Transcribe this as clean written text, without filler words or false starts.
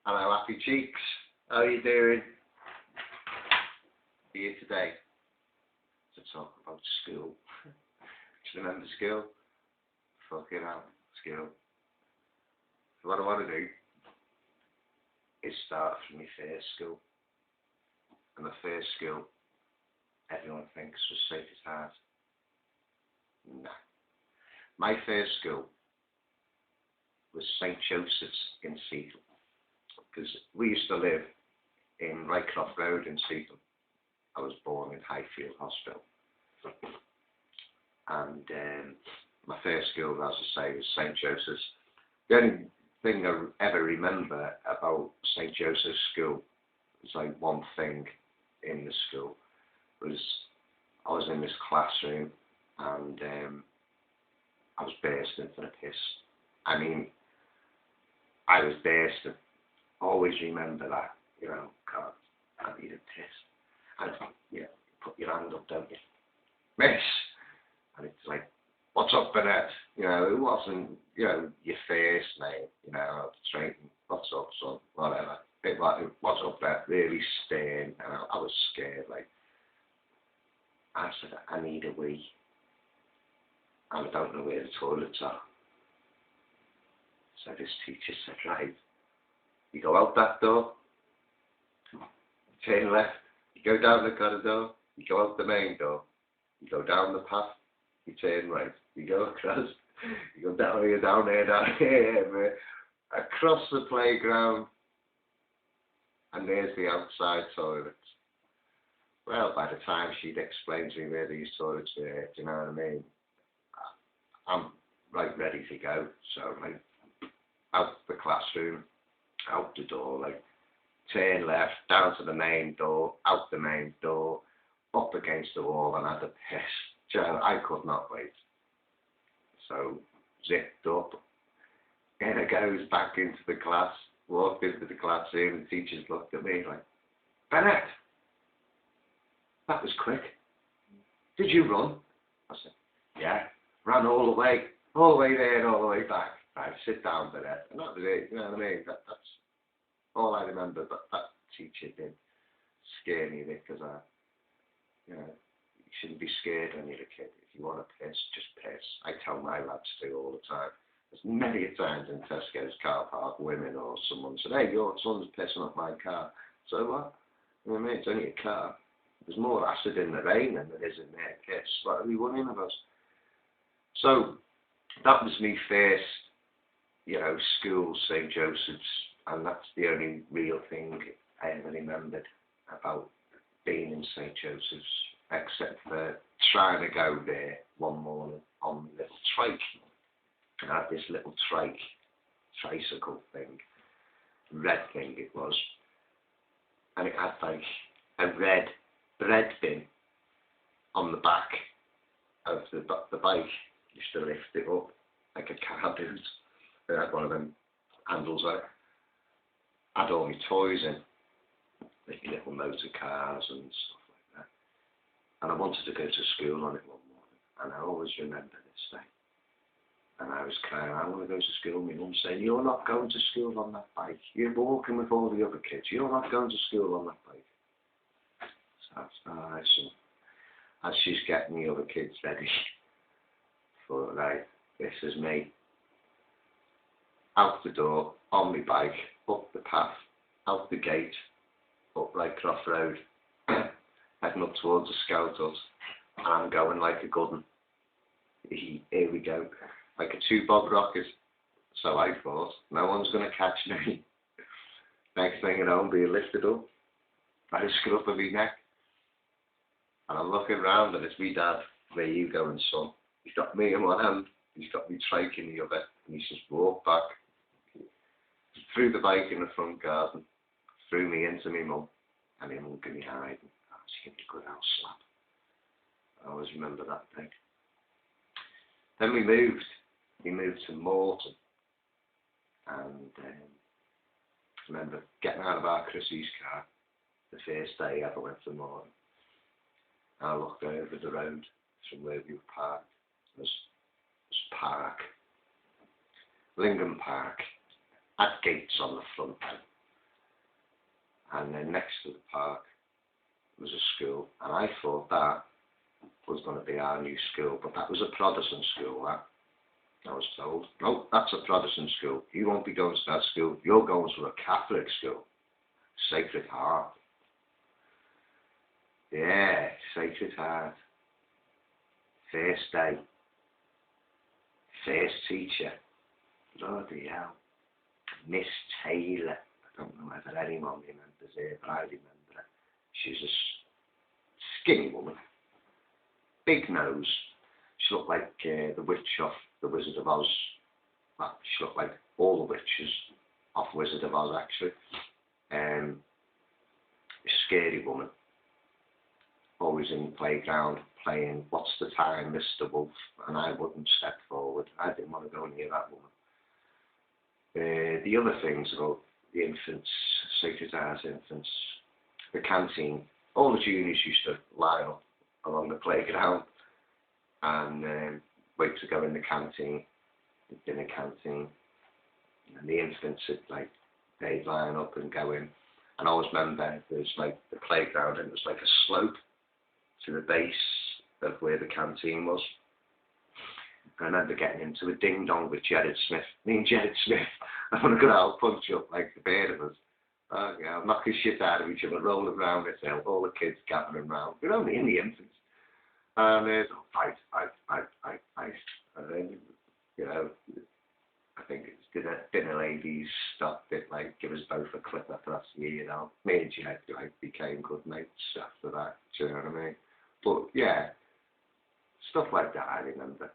Hello, happy cheeks. How are you doing? Here today to talk about school. Do you remember school? Fucking hell, school. So what I want to do is start from my first school. And the first school, everyone thinks was safe as hard. Nah. My first school was St. Joseph's in Seaton. Because we used to live in Rycroft Road in Seaton. I was born in Highfield Hospital. And my first school, as I say, was St. Joseph's. The only thing I ever remember about St. Joseph's School was like one thing in the school. Was I was in this classroom and I was bursting for the piss. I mean, I was bursting. Always remember that, you know, God, I need a piss. And, you know, you put your hand up, don't you? Miss! And it's like, what's up, Bennett? You know, it wasn't, you know, your first name, you know, straight, what's up, son, whatever. It was, what's up, there? Really stern, and I was scared, like. I said, I need a wee. And I don't know where the toilets are. So this teacher said, right, you go out that door, turn left, you go down the corridor, you go out the main door, you go down the path, you turn right, you go across, you go down here, across the playground, and there's the outside toilets. Well, by the time she'd explained to me where these toilets were, do you know what I mean? I'm right ready to go, so like, out the classroom, out the door, like, turn left, down to the main door, out the main door, up against the wall, and had a piss. You know, I could not wait. So, zipped up, in I goes back into the class, walked into the classroom, the teachers looked at me like, Bennett, that was quick. Did you run? I said, yeah, ran all the way there and all the way back. Right, sit down, Bennett. And that was it, you know what I mean? That's all I remember, but that teacher did scare me a bit because you know, you shouldn't be scared when you're a kid. If you want to piss, just piss. I tell my lads to all the time. There's many a times in Tesco's car park, women or someone said, hey, your son's pissing up my car. So what? You know what I mean? It's only a car. There's more acid in the rain than there is in their piss. What are we worrying about? So that was me first, you know, school, St. Joseph's, and that's the only real thing I ever remembered about being in St. Joseph's, except for trying to go there one morning on my little trike. And I had this little tricycle thing, red thing it was, and it had like a red bread bin on the back of the bike. Used to lift it up like a car boot. It had one of them handles on it. Had all my toys in, like little motor cars and stuff like that. And I wanted to go to school on it one morning, and I always remember this day. And I was crying, I want to go to school. My mum saying, you're not going to school on that bike. You're walking with all the other kids. You're not going to school on that bike. So that's nice. And as she's getting the other kids ready for, right, this is me. Out the door, on my bike, up the path, out the gate, up Rycroft Road, heading up towards the Scout Hut, and I'm going like a good one. Here we go, like a 2 bob rocket. So I thought, no one's going to catch me. Next thing you know, I'm being lifted up by the scruff of my neck. And I'm looking round, and it's me dad. Where you going, son? He's got me in one hand, he's got me trike in the other, and he says, walk back. Threw the bike in the front garden, threw me into my mum, and my mum gave me hiding. She gave me a good old slap. I always remember that thing. Then we moved to Morton, and I remember getting out of our Chrissy's car the first day I ever went to Morton. I looked over the road from where we were parked. There's park, Lingham Park, had gates on the front. and then next to the park was a school, and I thought that was going to be our new school, but that was a Protestant school, that. I was told, no, that's a Protestant school. You won't be going to that school. You're going to a Catholic school. Sacred Heart. Yeah, Sacred Heart. First day. First teacher. Bloody hell. Miss Taylor. I don't know whether anyone remembers her, but I remember her. She's a skinny woman. Big nose. She looked like the witch off The Wizard of Oz. Well, she looked like all the witches off Wizard of Oz, actually. A scary woman. Always in the playground playing What's the Time, Mr. Wolf, and I wouldn't step forward. I didn't want to go near that woman. The other things about the infants, Sacred Heart infants, the canteen, all the juniors used to line up along the playground and wait to go in the canteen, the dinner canteen, and the infants would they'd line up and go in. And I always remember there's the playground, and it was like a slope to the base of where the canteen was. I remember getting into a ding dong with Jared Smith. Me and Jared Smith, I'm gonna go out punch up like the pair of us. Yeah, knocking shit out of each other, rolling around this hill, all the kids gathering round. We're only in the infants. And there's fight. And then, I think it's dinner ladies stopped it, give us both a clip across the ear, Me and Jed, became good mates after that, do you know what I mean? But, yeah, stuff like that I remember.